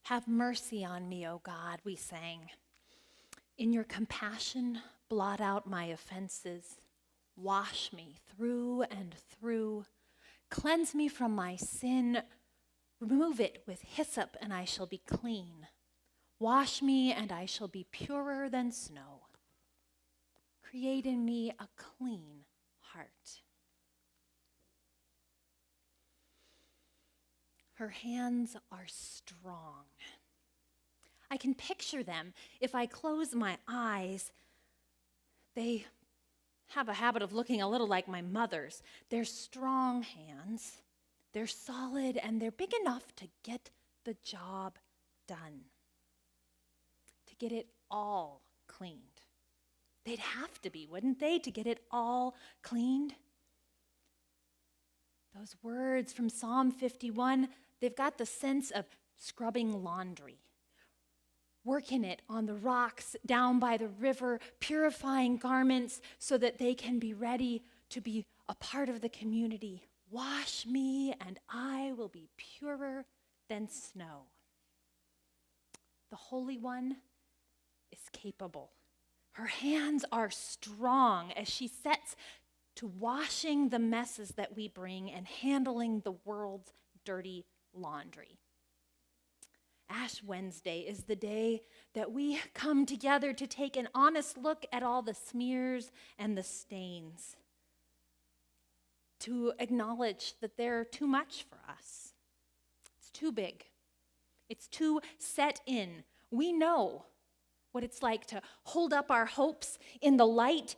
Have mercy on me, O God, we sang. In your compassion, blot out my offenses. Wash me through and through. Cleanse me from my sin. Remove it with hyssop, and I shall be clean. Wash me, and I shall be purer than snow. Create in me a clean heart. Her hands are strong. I can picture them. If I close my eyes, they have a habit of looking a little like my mother's. They're strong hands. They're solid, and they're big enough to get the job done, to get it all cleaned. They'd have to be, wouldn't they, to get it all cleaned? Those words from Psalm 51, they've got the sense of scrubbing laundry, working it on the rocks down by the river, purifying garments so that they can be ready to be a part of the community. Wash me, and I will be purer than snow. The Holy One is capable. Her hands are strong as she sets to washing the messes that we bring and handling the world's dirty laundry. Ash Wednesday is the day that we come together to take an honest look at all the smears and the stains, to acknowledge that they're too much for us. It's too big. It's too set in. We know what it's like to hold up our hopes in the light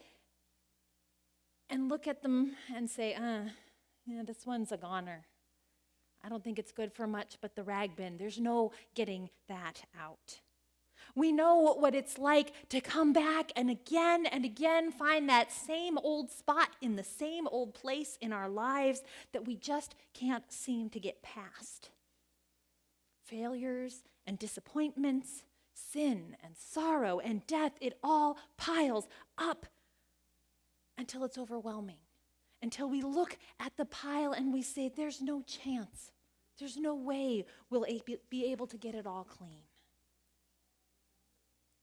and look at them and say, this one's a goner. I don't think it's good for much but the rag bin. There's no getting that out. We know what it's like to come back and again find that same old spot in the same old place in our lives that we just can't seem to get past. Failures and disappointments, sin and sorrow and death, it all piles up until it's overwhelming, until we look at the pile and we say, there's no chance. There's no way we'll be able to get it all clean.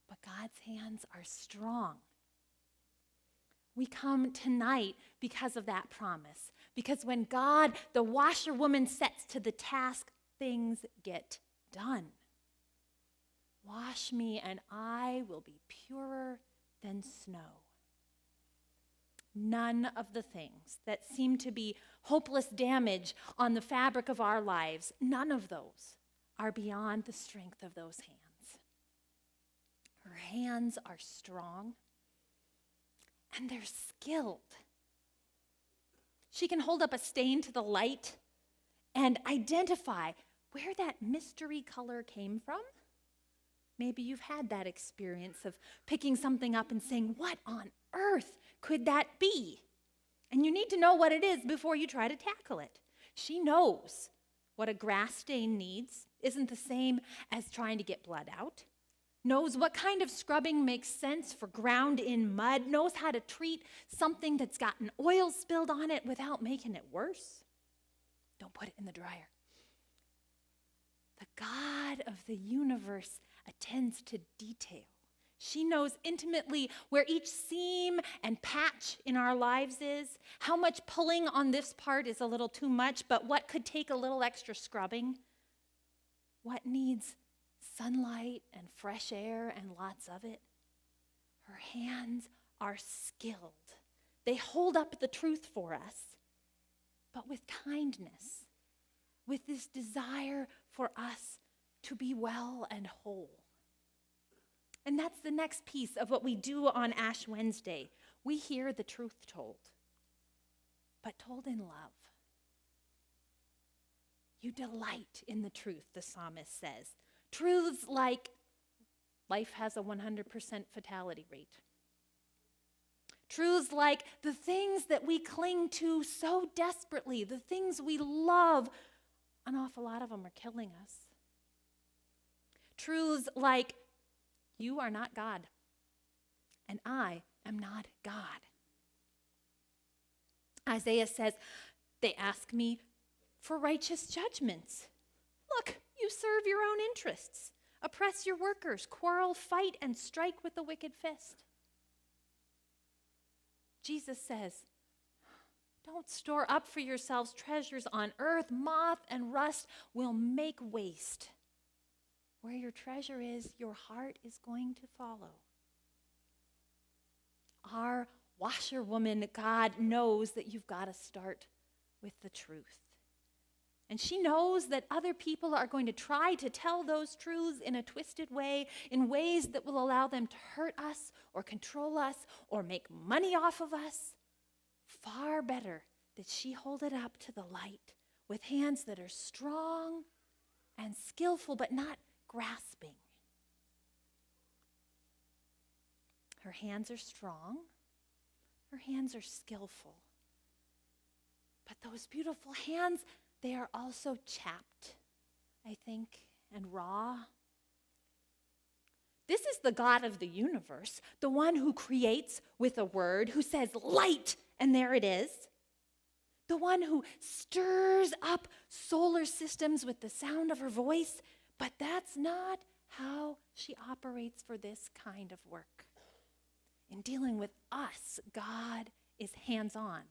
But God's hands are strong. We come tonight because of that promise. Because when God, the washerwoman, sets to the task, things get done. Wash me, and I will be purer than snow. None of the things that seem to be hopeless damage on the fabric of our lives, none of those are beyond the strength of those hands. Her hands are strong, and they're skilled. She can hold up a stain to the light and identify where that mystery color came from. Maybe you've had that experience of picking something up and saying, what on earth could that be? And you need to know what it is before you try to tackle it. She knows what a grass stain needs isn't the same as trying to get blood out, knows what kind of scrubbing makes sense for ground in mud, knows how to treat something that's gotten oil spilled on it without making it worse. Don't put it in the dryer. The God of the universe attends to detail. She knows intimately where each seam and patch in our lives is, how much pulling on this part is a little too much, but what could take a little extra scrubbing, what needs sunlight and fresh air and lots of it. Her hands are skilled. They hold up the truth for us, but with kindness, with this desire for us to be well and whole. And that's the next piece of what we do on Ash Wednesday. We hear the truth told, but told in love. You delight in the truth, the psalmist says. Truths like life has a 100% fatality rate. Truths like the things that we cling to so desperately, the things we love, an awful lot of them are killing us. Truths like, you are not God, and I am not God. Isaiah says, they ask me for righteous judgments. Look, you serve your own interests. Oppress your workers, quarrel, fight, and strike with the wicked fist. Jesus says, don't store up for yourselves treasures on earth. Moth and rust will make waste. Where your treasure is, your heart is going to follow. Our washerwoman, God, knows that you've got to start with the truth. And she knows that other people are going to try to tell those truths in a twisted way, in ways that will allow them to hurt us or control us or make money off of us. Far better that she hold it up to the light with hands that are strong and skillful but not grasping. Her hands are strong. Her hands are skillful. But those beautiful hands, they are also chapped, I think, and raw. This is the God of the universe, the one who creates with a word, who says light, and there it is. The one who stirs up solar systems with the sound of her voice, but that's not how she operates for this kind of work. In dealing with us, God is hands-on.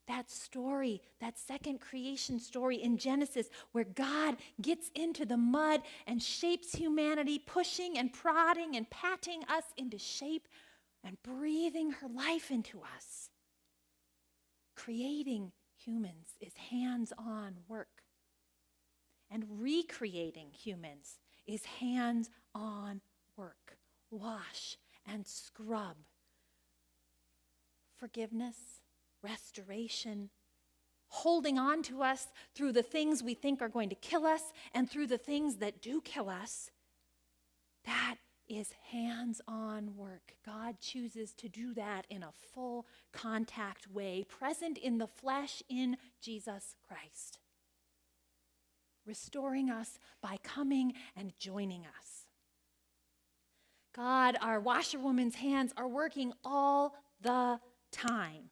That story, that second creation story in Genesis, where God gets into the mud and shapes humanity, pushing and prodding and patting us into shape and breathing her life into us. Creating humans is hands-on work. And recreating humans is hands-on work. Wash and scrub. Forgiveness, restoration, holding on to us through the things we think are going to kill us and through the things that do kill us. That is hands-on work. God chooses to do that in a full contact way, present in the flesh in Jesus Christ, restoring us by coming and joining us. God, our washerwoman's hands are working all the time.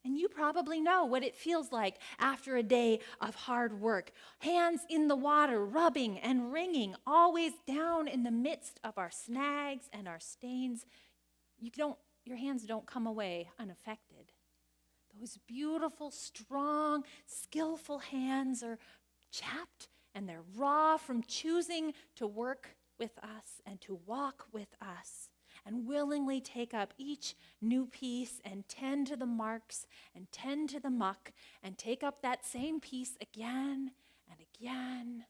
And you probably know what it feels like after a day of hard work. Hands in the water, rubbing and wringing, always down in the midst of our snags and our stains. Your hands don't come away unaffected. Those beautiful, strong, skillful hands are chapped and they're raw from choosing to work with us and to walk with us, and willingly take up each new piece and tend to the marks and tend to the muck and take up that same piece again and again.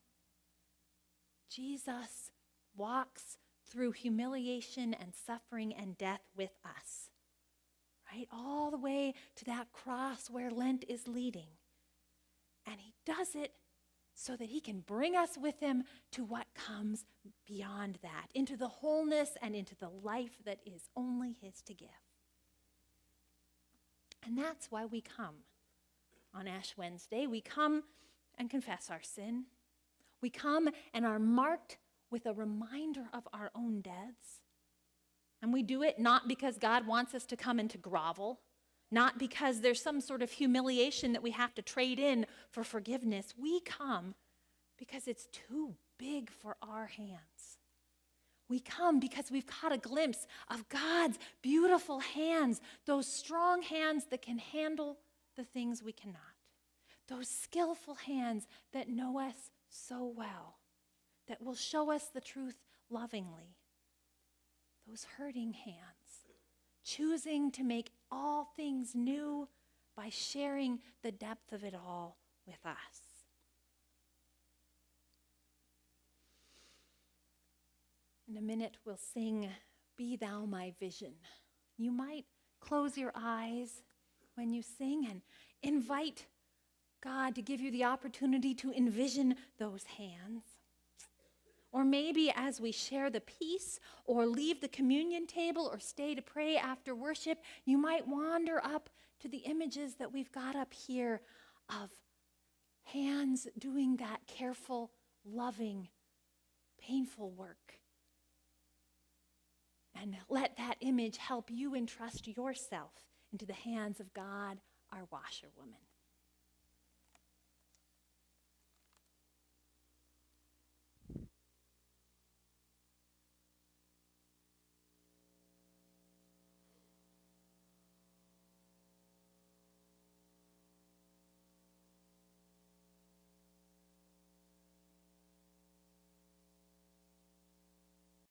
Jesus walks through humiliation and suffering and death with us, right? All the way to that cross where Lent is leading. And he does it so that he can bring us with him to what comes beyond that, into the wholeness and into the life that is only his to give. And that's why we come on Ash Wednesday. We come and confess our sin. We come and are marked with a reminder of our own deaths. And we do it not because God wants us to come and to grovel, not because there's some sort of humiliation that we have to trade in for forgiveness. We come because it's too big for our hands. We come because we've caught a glimpse of God's beautiful hands, those strong hands that can handle the things we cannot, those skillful hands that know us so well, that will show us the truth lovingly, those hurting hands, choosing to make all things new by sharing the depth of it all with us. In a minute, we'll sing, "Be Thou My Vision." You might close your eyes when you sing and invite God to give you the opportunity to envision those hands. Or maybe as we share the peace or leave the communion table or stay to pray after worship, you might wander up to the images that we've got up here of hands doing that careful, loving, painful work. And let that image help you entrust yourself into the hands of God, our washerwoman.